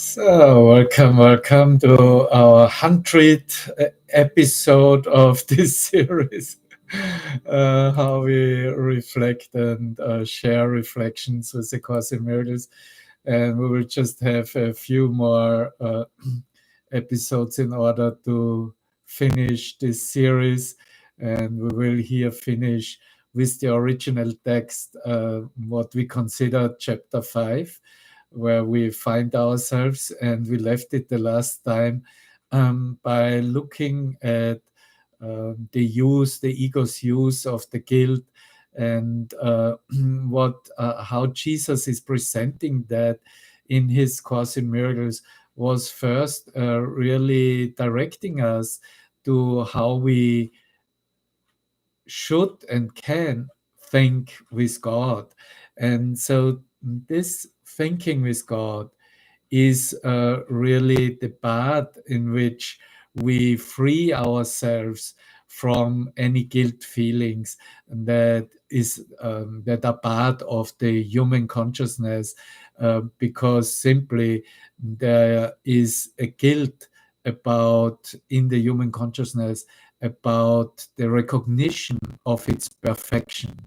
So, welcome to our 100th episode of this series. How we reflect and share reflections with the Course in Miracles. And we will just have a few more episodes in order to finish this series. And we will here finish with the original text, what we consider chapter 5, where we find ourselves, and we left it the last time by looking at the ego's use of the guilt, and how Jesus is presenting that in his Course in Miracles was first really directing us to how we should and can think with God. And so this thinking with God is really the part in which we free ourselves from any guilt feelings that are part of the human consciousness, because simply there is a guilt about in the human consciousness about the recognition of its perfection.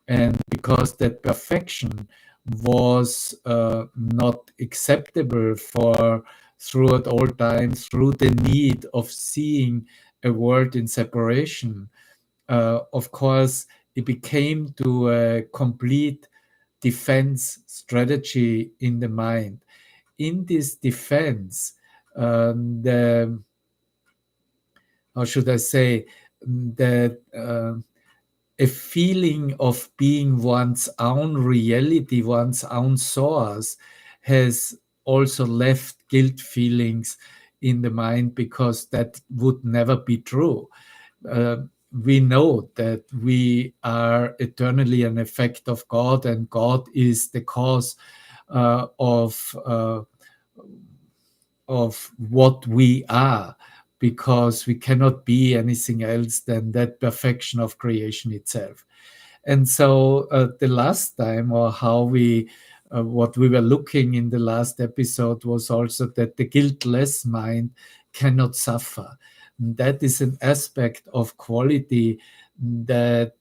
And because that perfection was not acceptable for throughout all time, through the need of seeing a world in separation, of course, it became to a complete defense strategy in the mind. In this defense, the how should I say that a feeling of being one's own reality, one's own source, has also left guilt feelings in the mind, because that would never be true. We know that we are eternally an effect of God, and God is the cause of what we are, because we cannot be anything else than that perfection of creation itself. And so the last time, or how we what we were looking in the last episode, was also that the guiltless mind cannot suffer. That is an aspect of quality that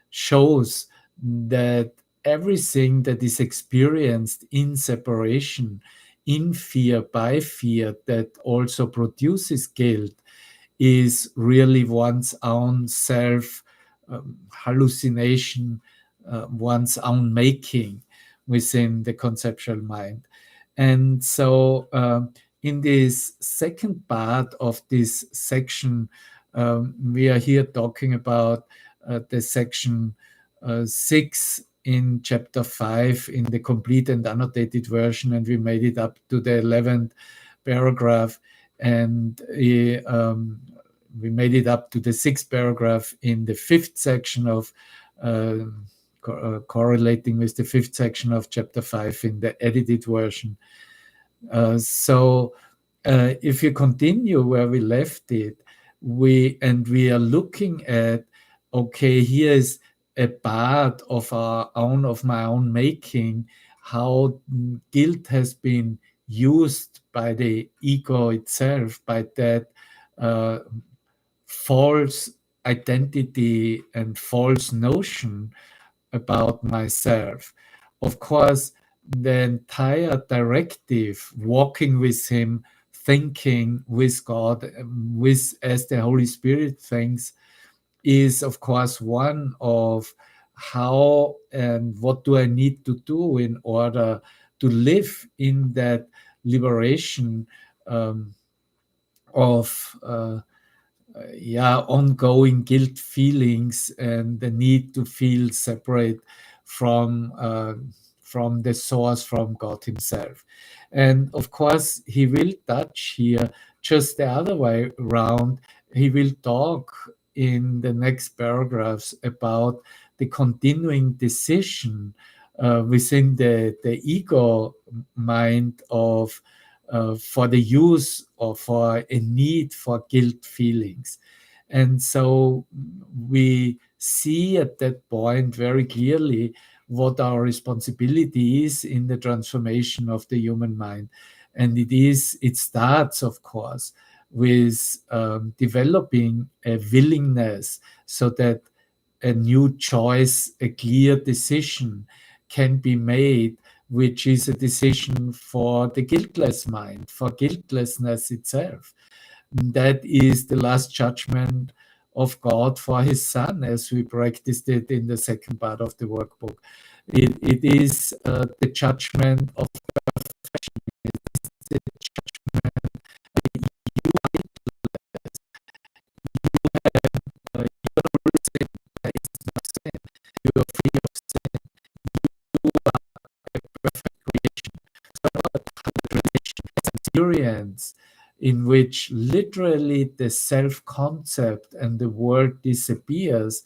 shows that everything that is experienced in separation, in fear, by fear, that also produces guilt, is really one's own self hallucination, one's own making within the conceptual mind. And so in this second part of this section, we are here talking about the section 6 in chapter 5 in the complete and annotated version, and we made it up to the 11th paragraph, and we made it up to the 6th paragraph in the 5th section of correlating with the 5th section of chapter 5 in the edited version. So if you continue where we left it, we are looking at, okay, here is a part of my own making, how guilt has been used by the ego itself, by that false identity and false notion about myself. Of course, the entire directive, walking with him, thinking with God, with as the Holy Spirit thinks, is of course one of how and what do I need to do in order to live in that liberation of ongoing guilt feelings and the need to feel separate from the source, from God himself. And of course, he will touch here just the other way around. He will talk in the next paragraphs about the continuing decision within the ego mind of for the use or for a need for guilt feelings. And so we see at that point very clearly what our responsibility is in the transformation of the human mind. And it starts, of course, with developing a willingness so that a new choice, a clear decision can be made, which is a decision for the guiltless mind, for guiltlessness itself. That is the last judgment of God for his son, as we practiced it in the second part of the workbook. It is the judgment of perfection. It is the judgment that you are sin. There is no sin. You are free of sin. You are a perfect creation. So the creation is an experience in which literally the self-concept and the world disappears.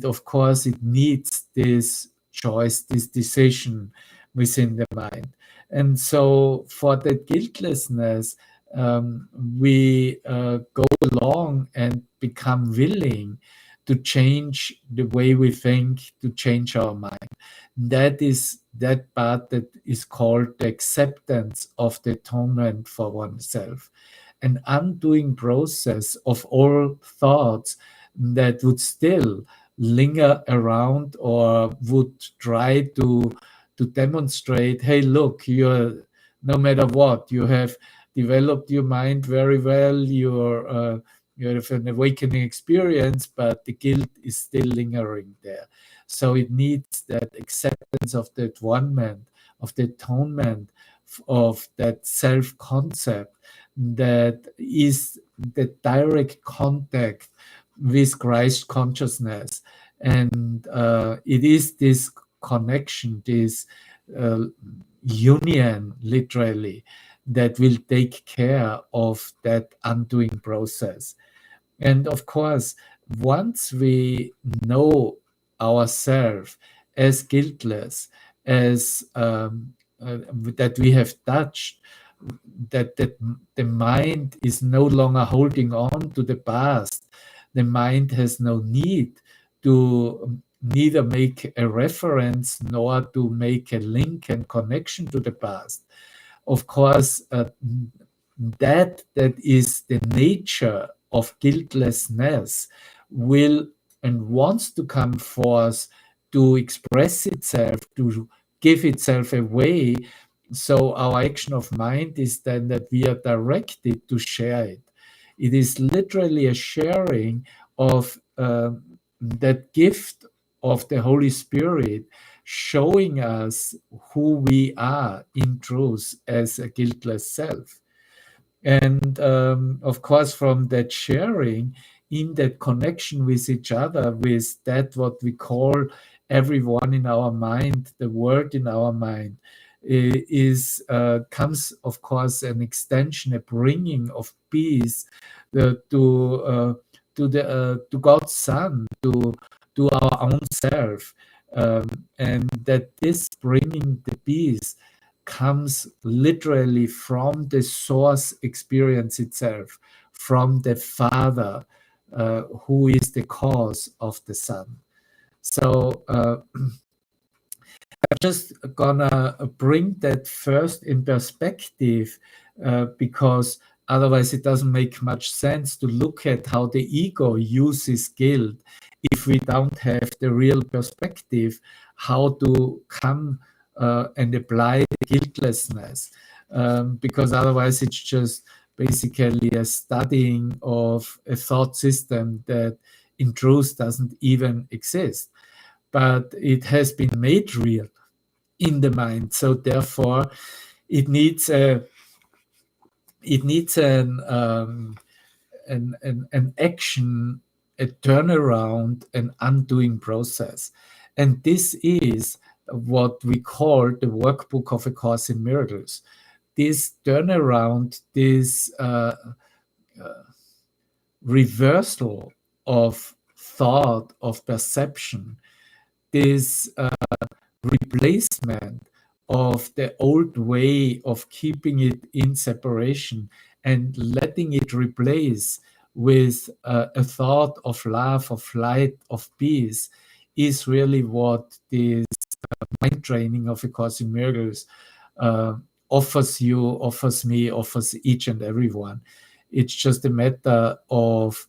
Of course, it needs this choice, this decision within the mind. And so for that guiltlessness, we go along and become willing to change the way we think, to change our mind. That is that part that is called the acceptance of the atonement for oneself, an undoing process of all thoughts that would still linger around or would try to demonstrate, hey, look, you're, no matter what, you have developed your mind very well, you have an awakening experience, but the guilt is still lingering there. So it needs that acceptance of the atonement, of the atonement, of that self-concept that is the direct contact with Christ consciousness. And it is this connection, this uh, union, literally, that will take care of that undoing process. And of course, once we know ourselves as guiltless, as that we have touched, that the mind is no longer holding on to the past. The mind has no need to neither make a reference nor to make a link and connection to the past. Of course, that is the nature of guiltlessness will and wants to come forth to express itself, to give itself away. So our action of mind is then that we are directed to share it. It is literally a sharing of that gift of the Holy Spirit, showing us who we are in truth as a guiltless self. And of course, from that sharing, in that connection with each other, with that what we call everyone in our mind, the world in our mind, is comes, of course, an extension, a bringing of peace to God's Son, to our own self, and that this bringing the peace comes literally from the source experience itself, from the Father, who is the cause of the Son. So I'm just gonna bring that first in perspective, because otherwise it doesn't make much sense to look at how the ego uses guilt if we don't have the real perspective how to come and apply the guiltlessness, because otherwise it's just basically a studying of a thought system that in truth doesn't even exist, but it has been made real in the mind. So therefore, it needs an action, a turnaround, an undoing process, and this is what we call the workbook of A Course in Miracles. This turnaround, this reversal of thought, of perception, this replacement of the old way of keeping it in separation and letting it replace with a thought of love, of light, of peace, is really what this mind training of A Course in Miracles offers you, offers me, offers each and everyone. It's just a matter of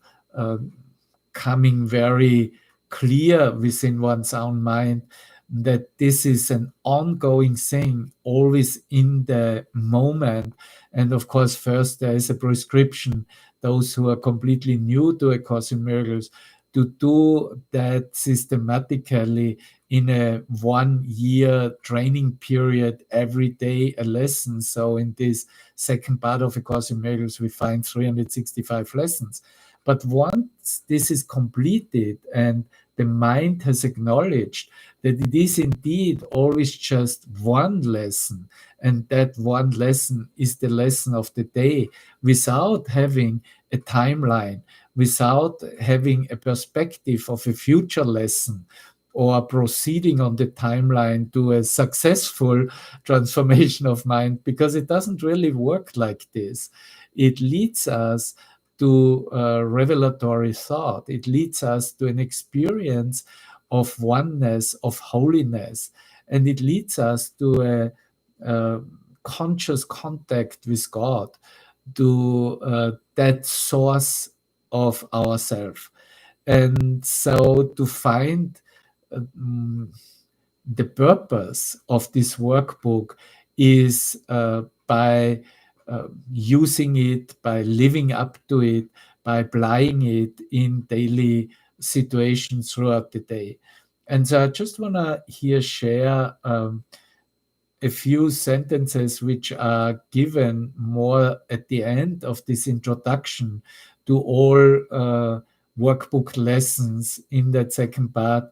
coming very clear within one's own mind that this is an ongoing thing, always in the moment. And of course, first there is a prescription, those who are completely new to A Course in Miracles, to do that systematically in a 1 year training period, every day a lesson. So in this second part of A Course in Miracles, we find 365 lessons. But once this is completed and the mind has acknowledged that it is indeed always just one lesson, and that one lesson is the lesson of the day, without having a timeline, without having a perspective of a future lesson, or proceeding on the timeline to a successful transformation of mind, because it doesn't really work like this. It leads us to revelatory thought. It leads us to an experience of oneness, of holiness, and it leads us to a conscious contact with God, to that source of ourself. And so to find the purpose of this workbook is by using it, by living up to it, by applying it in daily situations throughout the day. And so I just want to here share a few sentences which are given more at the end of this introduction to all workbook lessons in that second part,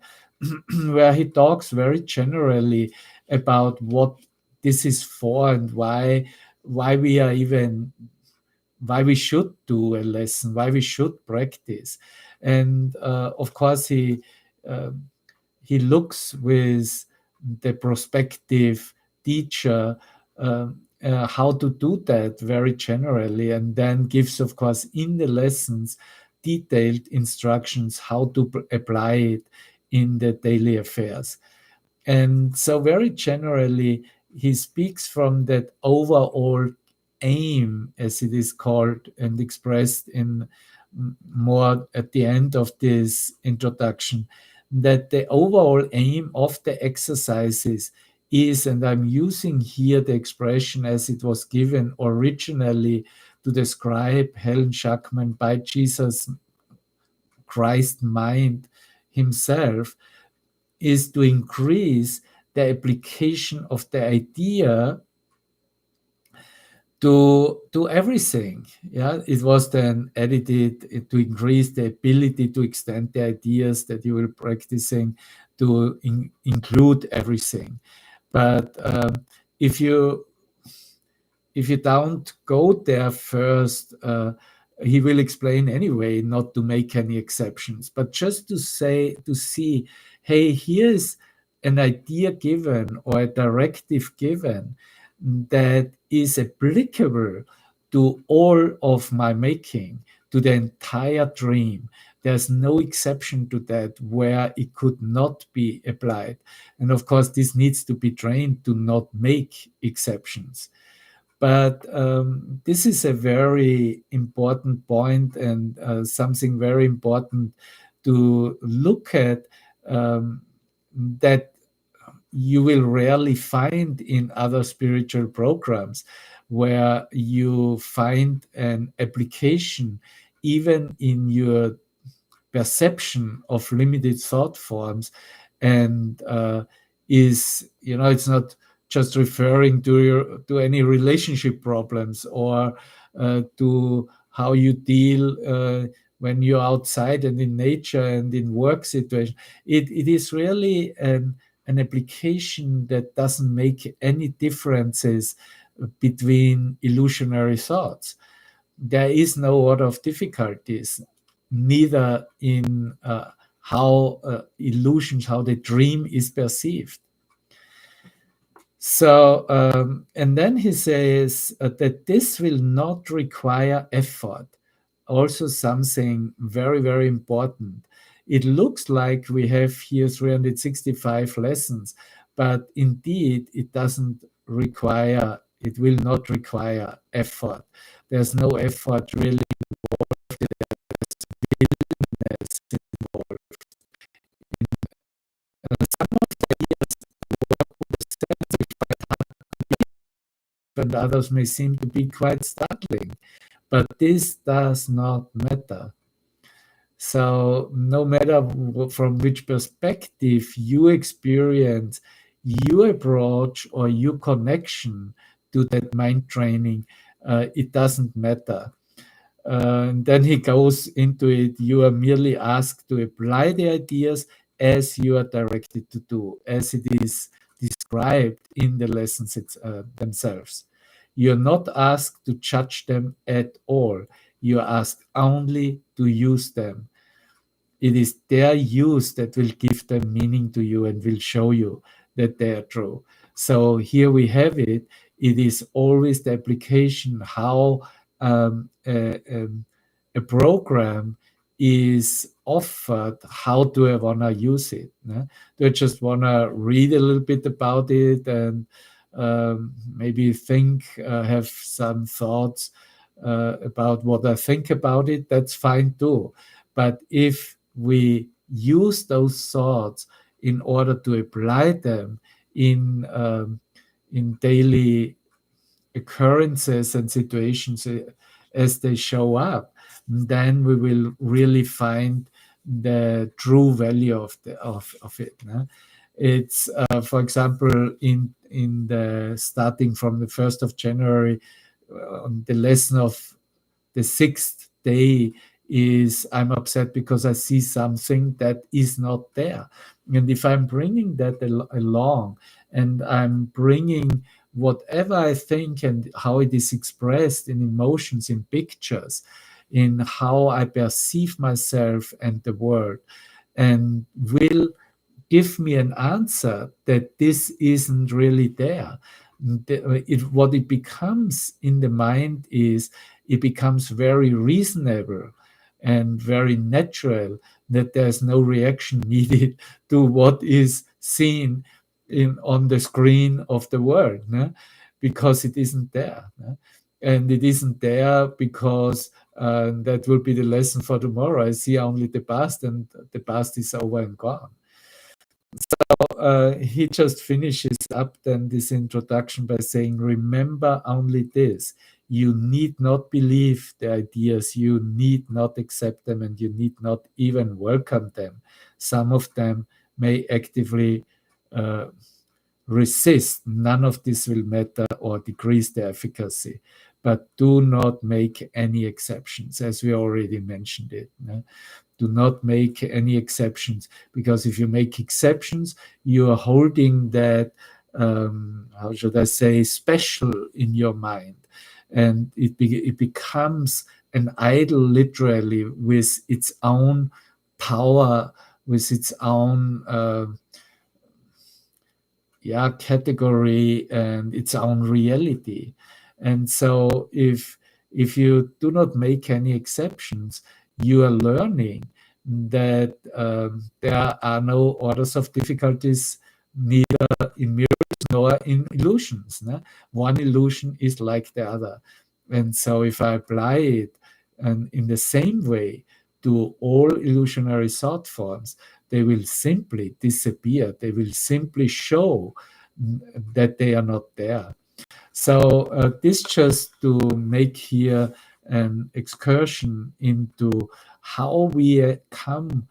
where he talks very generally about what this is for and why we are even, why we should do a lesson, why we should practice. And of course he looks with the prospective teacher how to do that very generally, and then gives, of course, in the lessons detailed instructions how to apply it in the daily affairs. And so very generally, he speaks from that overall aim, as it is called and expressed in more at the end of this introduction, that the overall aim of the exercises is, and I'm using here the expression as it was given originally to describe Helen Schackman by Jesus Christ mind himself, is to increase the application of the idea to everything. Yeah, it was then edited to increase the ability to extend the ideas that you will practicing to include everything. But if you don't go there first, he will explain anyway not to make any exceptions, but just to see, hey, here's an idea given or a directive given that is applicable to all of my making, to the entire dream. There's no exception to that where it could not be applied. And of course, this needs to be trained to not make exceptions. But this is a very important point, and something very important to look at, that you will rarely find in other spiritual programs, where you find an application even in your perception of limited thought forms, and it's not just referring to any relationship problems, or to how you deal when you're outside and in nature and in work situation. It is really an application that doesn't make any differences between illusionary thoughts. There is no order of difficulties, neither in how illusions, how the dream is perceived. So, and then he says that this will not require effort. Also, something very, very important. It looks like we have here 365 lessons, but indeed it will not require effort. There's no effort really involved. Some of the ideas and others may seem to be quite startling, but this does not matter. So no matter from which perspective you experience your approach or your connection to that mind training, it doesn't matter. And then he goes into it. You are merely asked to apply the ideas as you are directed to do, as it is described in the lessons themselves. You're not asked to judge them at all. You're asked only to use them. It is their use that will give them meaning to you and will show you that they are true. So here we have it. It is always the application, how a program is offered. How do I want to use it? Do I just want to read a little bit about it and maybe have some thoughts about what I think about it? That's fine too. But if we use those thoughts in order to apply them in daily occurrences and situations as they show up, then we will really find the true value of it. It's for example in the starting from the 1st of January, the lesson of the 6th day is I'm upset because I see something that is not there. And if I'm bringing that along and I'm bringing whatever I think and how it is expressed in emotions, in pictures, in how I perceive myself and the world, and will give me an answer that this isn't really there. What it becomes in the mind is it becomes very reasonable and very natural that there's no reaction needed to what is seen on the screen of the world, because it isn't there. And it isn't there because that will be the lesson for tomorrow. I see only the past, and the past is over and gone. He just finishes up then this introduction by saying, remember only this. You need not believe the ideas, you need not accept them, and you need not even welcome them. Some of them may actively resist. None of this will matter or decrease their efficacy. But do not make any exceptions, as we already mentioned it. Do not make any exceptions, because if you make exceptions, you are holding that, how should I say, special in your mind. And it becomes an idol, literally, with its own power, with its own category and its own reality. And so if you do not make any exceptions, you are learning that there are no orders of difficulties, neither in mirrors nor in illusions. One illusion is like the other. And so if I apply it and in the same way to all illusionary thought forms, they will simply disappear. They will simply show that they are not there. So this just to make here an excursion into how we come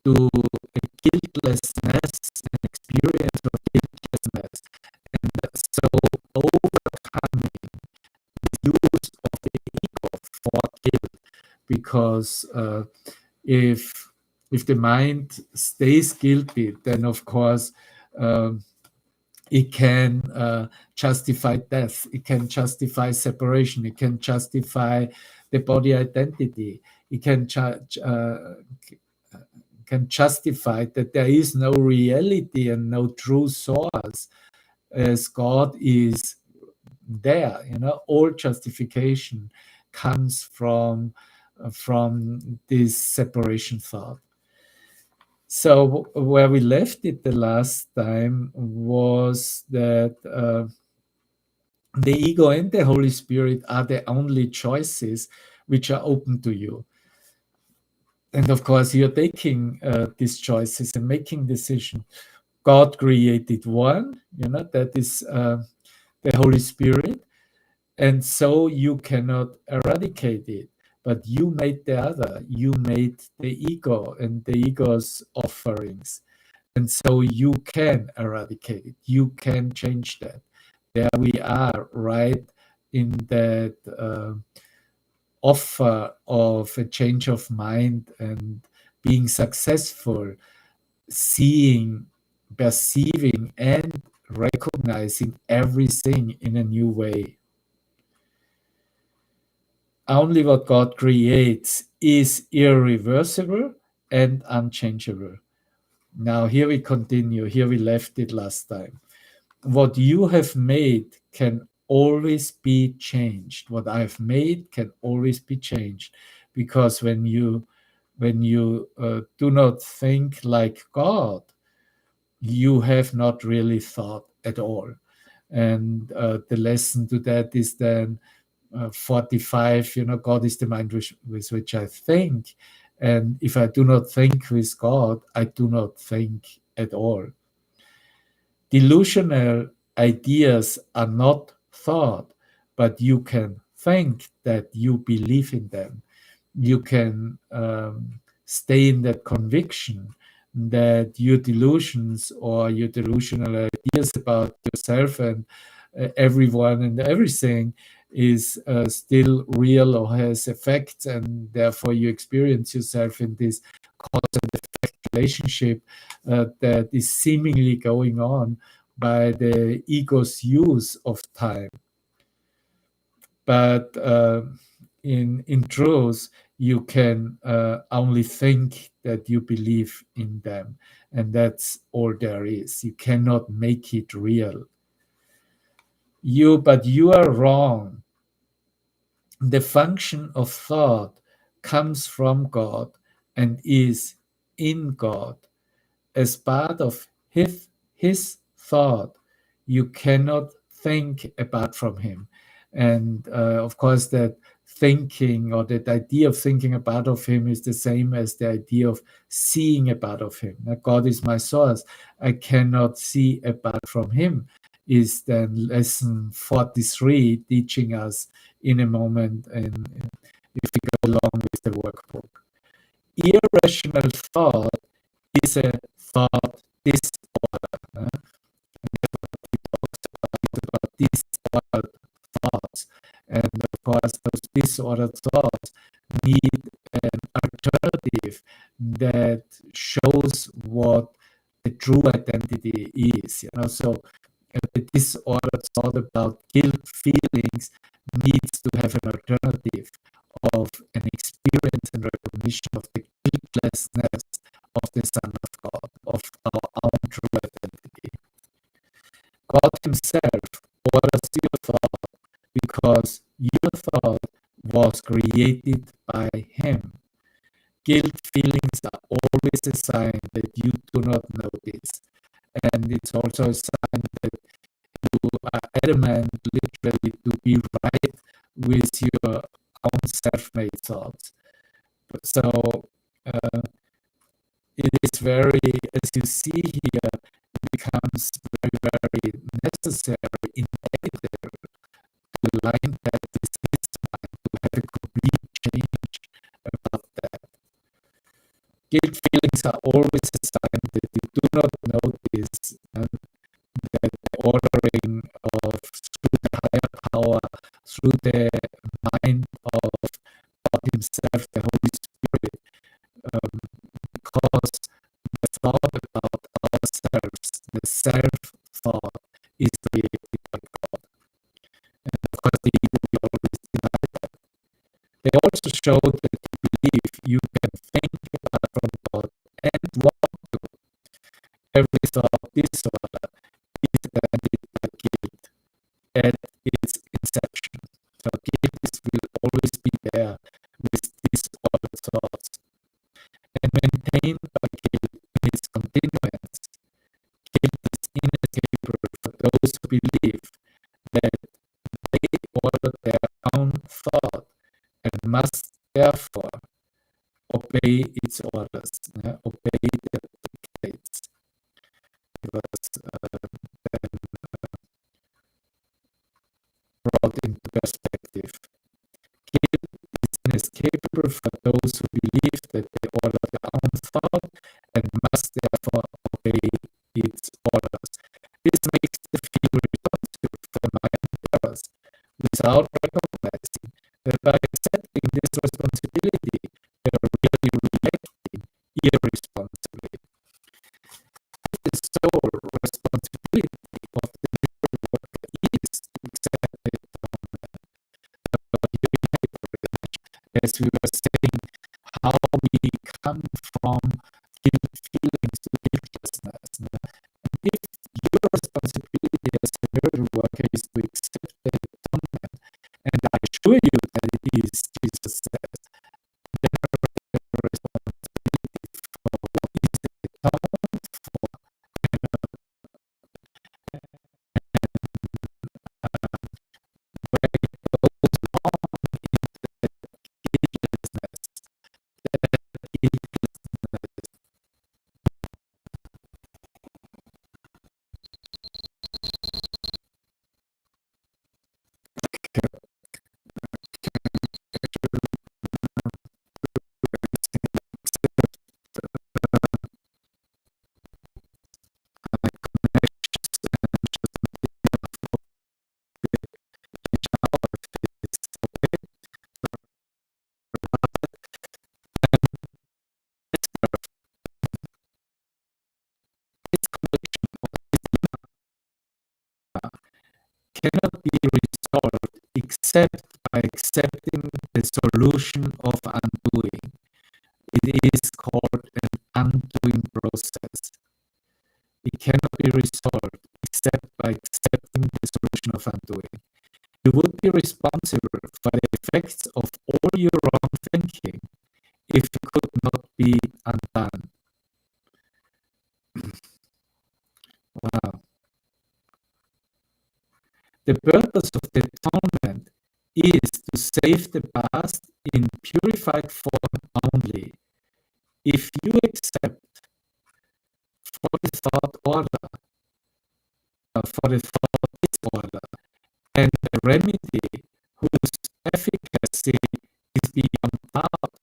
to a guiltlessness, an experience of guiltlessness, and so overcoming the use of the ego for guilt. Because if the mind stays guilty, then of course it can justify death, it can justify separation, it can justify the body identity, it can justify that there is no reality and no true source, as God is there. All justification comes from this separation thought. So where we left it the last time was that the ego and the Holy Spirit are the only choices which are open to you. And of course, you're taking these choices and making decisions. God created one, that is the Holy Spirit. And so you cannot eradicate it. But you made the other. You made the ego and the ego's offerings. And so you can eradicate it. You can change that. There we are, right in that offer of a change of mind and being successful, seeing, perceiving, and recognizing everything in a new way. Only what God creates is irreversible and unchangeable. Now, here we continue. Here we left it last time. What you have made can always be changed. What I have made can always be changed, because when you do not think like God, you have not really thought at all. And the lesson to that is then 45, God is the mind with which I think. And if I do not think with God, I do not think at all. Delusional ideas are not thought, but you can think that you believe in them. You can stay in that conviction that your delusions or your delusional ideas about yourself and everyone and everything is still real or has effects, and therefore you experience yourself in this cause and effect relationship that is seemingly going on by the ego's use of time. But in truth, you can only think that you believe in them, and that's all there is. You cannot make it real. But you are wrong. The function of thought comes from God and is in God. As part of his thought, you cannot think apart from him. And of course, that thinking or that idea of thinking apart of him is the same as the idea of seeing apart of him. Now, God is my source. I cannot see apart from him, is then lesson 43 teaching us in a moment, and if we go along with the workbook. Irrational thought is a thought disorder. About disordered thoughts. And of course, those disordered thoughts need an alternative that shows what the true identity is. So the disordered thought about guilt feelings needs to have an alternative of an experience and recognition of the guiltlessness of the Son of God, of our own true identity. God himself orders your thought because your thought was created by him. Guilt feelings are always a sign that you do not know this. And it's also a sign that you are adamant, literally, to be right with your own self-made thoughts. So it is very, as you see here, it becomes very, very necessary, inevitable, to align that with his mind, to have a complete change about that. Guilt feelings are always a sign that you do not notice that the ordering of through the higher power, through the mind of God himself, the Holy Spirit, because the thought about ourselves, the self-thought, is created by God. And of course, the ego will always deny that. They also show that you believe you can think apart from God and want to. Every thought disorder is attended by guilt at its inception. So guilt will always be there with disordered thoughts. And maintained by guilt who believe that they order their own thought and must therefore obey its orders, obey the dictates. It was then brought into perspective. Guilt is inescapable for those who believe that they order their own thought and must therefore obey its orders. This makes them feel responsible for their mind errors without recognizing that by accepting this responsibility, they are really reacting irresponsibly. The sole responsibility of the miracle worker is to accept the atonement. As we were saying, how we come from guilt feelings to guiltlessness. And if your responsibility as a miracle worker is to accept the atonement, and I assure you that it is, Jesus says, then the responsibility for what is the atonement for, where it goes wrong in the guiltlessness, that guiltlessness. Cannot be resolved except by accepting the solution of undoing. It is called an undoing process. It cannot be resolved except by accepting the solution of undoing. You would be responsible for the effects of all your wrong thinking if it could not be undone. Wow. The purpose of the atonement is to save the past in purified form only. If you accept for the thought order, for the thought disorder, and the remedy whose efficacy is beyond doubt,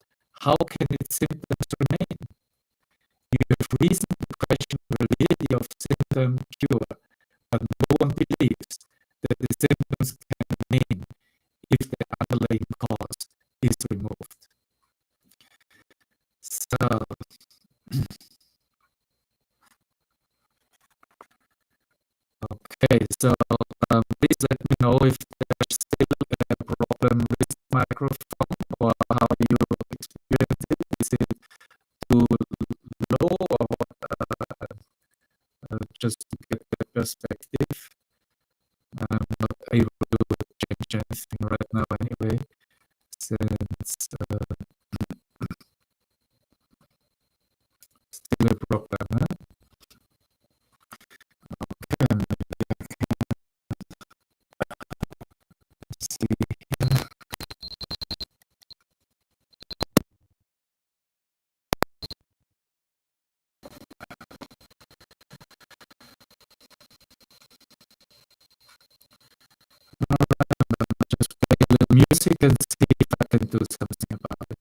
how can its symptoms remain? You have reason to question the validity of symptom cure, but no one believes that the symptoms can remain if the underlying cause is removed. So, okay, so please let me know if there's still a problem with the microphone or how you experience it. Is it too low or just to get the perspective? I'm not able to change anything right now anyway, since still a problem, huh? Okay, maybe I can see here. Just play a little music and see if I can do something about it.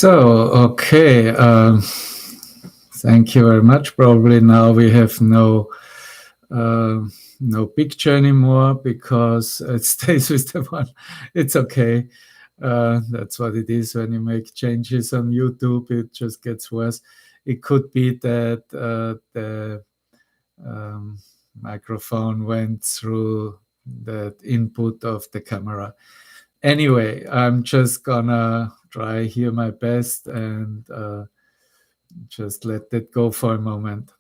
So, okay, thank you very much. Probably now we have no picture anymore because it stays with the one. It's okay. That's what it is when you make changes on YouTube. It just gets worse. It could be that the microphone went through that input of the camera. Anyway, I'm just gonna try here my best and just let that go for a moment.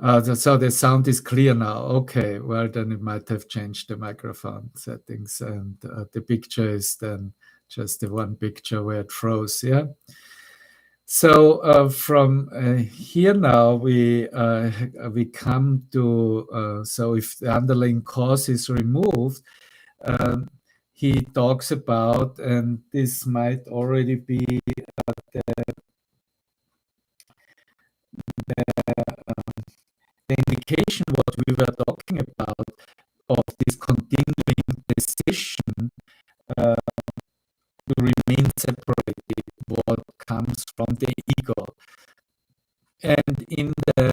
So the sound is clear now. Okay, well, then it might have changed the microphone settings, and the picture is then just the one picture where it froze, yeah? So from here now, we come to, so if the underlying cause is removed, he talks about, and this might already be the indication what we were talking about of this continuing decision to remain separated, what comes from the ego. And in the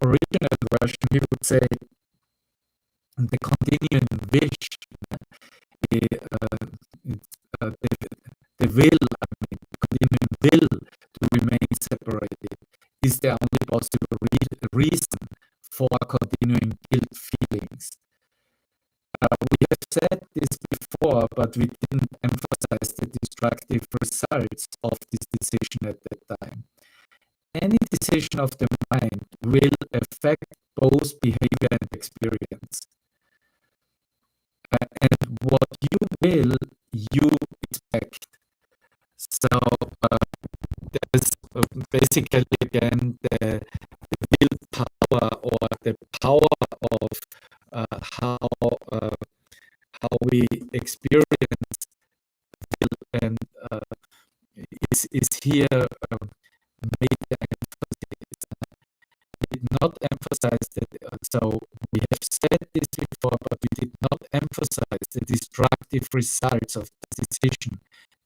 original version, he would say the continuing wish, the will, continuing will to remain separated is the only possible reason for continuing guilt feelings. We have said this before, but we didn't emphasize the destructive results of this decision at that time. Any decision of the mind will affect both behavior and experience. And what you will, you expect. So there's basically again the willpower or the power of how we experience will and is here made emphasis. Did not emphasize that. So we have said this before, but we did not emphasize the destructive results of the decision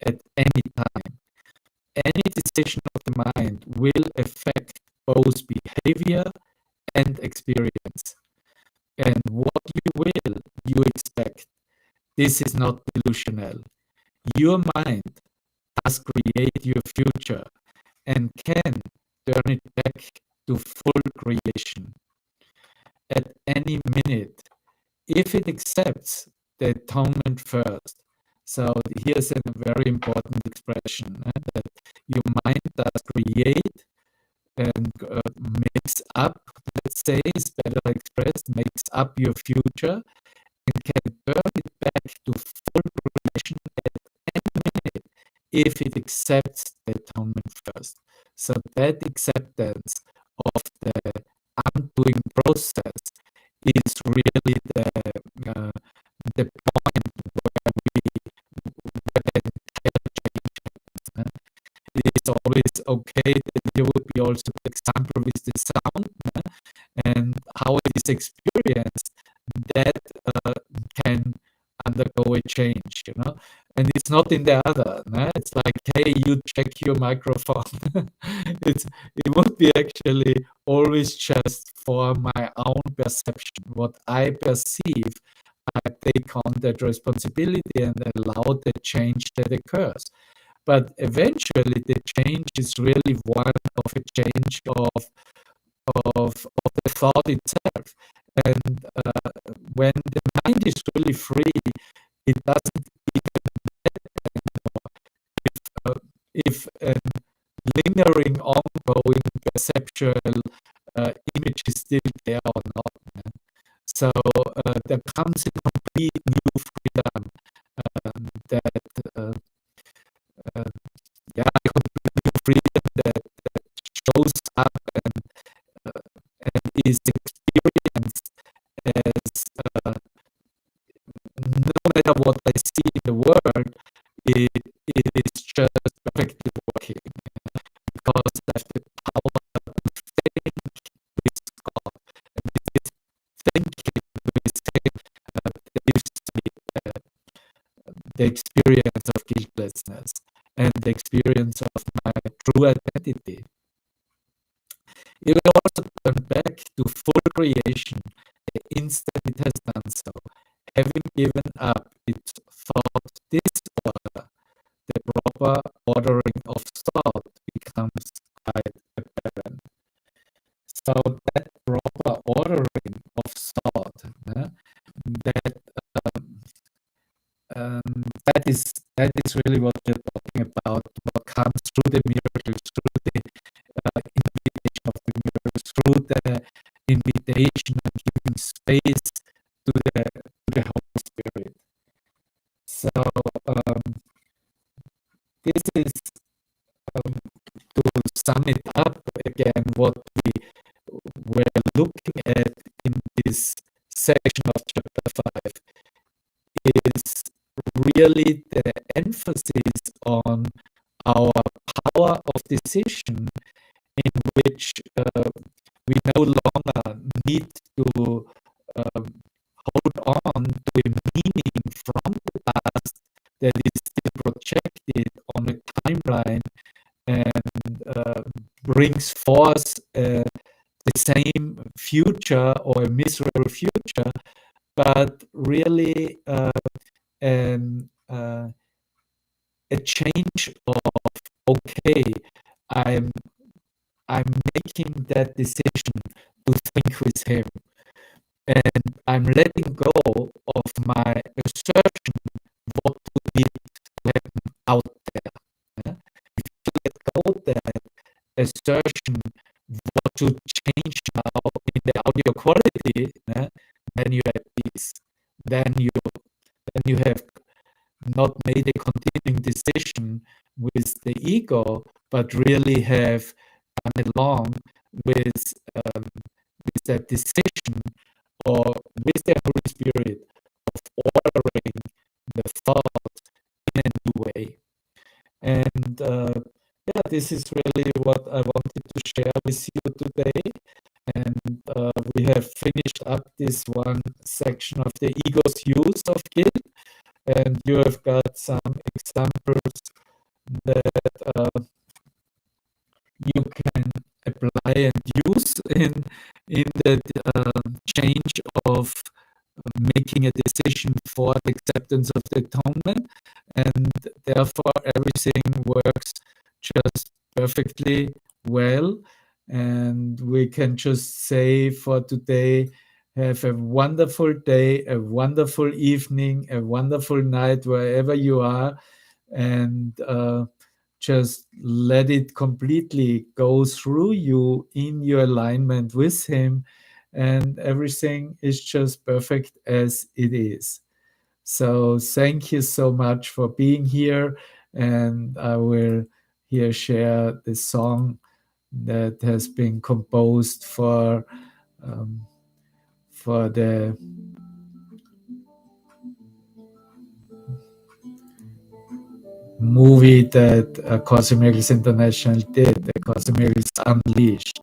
at any time. Any decision of the mind will affect both behavior and experience. And what you will, you expect. This is not delusional. Your mind does create your future and can turn it back to full creation at any minute if it accepts the atonement first. So here's a very important expression that your mind does create and makes up, let's say, is better expressed, makes up your future and can turn it back to full creation at any minute if it accepts the atonement first. So that acceptance of the undoing process is really the point where the entire change happens. It is always okay that there would be also the example with the sound and how it is experienced that can undergo a change, and it's not in the other. It's like, hey, you check your microphone. It would be actually always just for my own perception. What I perceive, I take on that responsibility and allow the change that occurs. but eventually the change is really one of a change of the thought itself. And when the mind is really free, it doesn't if a lingering, ongoing perceptual image is still there or not. So there comes a complete new freedom that freedom that shows up and is experienced as no matter what I see in the world, it is just perfectly working because I have the power to think with God. And this thinking with Him gives me the experience of guiltlessness and the experience of my true identity. It will also turn back to full creation the instant it has done so. Having given up its thought disorder, the proper ordering of thought becomes quite apparent. So that proper ordering of thought, that is really what we're talking about. What comes through the miracles, through the invitation of the miracles, through the invitation and giving space to the Holy Spirit. So this is to sum it up again what we were looking at in this section of chapter 5 is really the emphasis on our power of decision, in which we no longer need to hold on to a meaning from the past that is still projected on a timeline and brings forth the same future or a miserable future, but really a change of, okay, I'm making that decision to think with Him, and I'm letting go of my assertion what would be to happen out there. If you let go that assertion what should change now in the audio quality, then you have peace. Then you have not made a continuing decision with the ego, but really have gone along with that decision or with the Holy Spirit of ordering the thought in a new way. And this is really what I wanted to share with you today. And we have finished up this one section of the ego's use of guilt. And you have got some examples that you can apply and use in the change of making a decision for the acceptance of the atonement, and therefore everything works just perfectly well. And we can just say for today, have a wonderful day, a wonderful evening, a wonderful night, wherever you are, and just let it completely go through you in your alignment with Him, and everything is just perfect as it is. So thank you so much for being here, and I will here share the song that has been composed for the movie that Course in Miracles International did, the Course in Miracles Unleashed.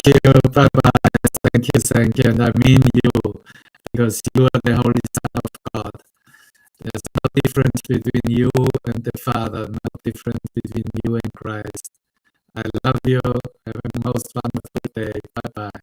you. Bye-bye. Thank you. And I mean you, because you are the Holy Son of God. There's no difference between you and the Father, no difference between you and Christ. I love you. Have a most wonderful day. Bye-bye.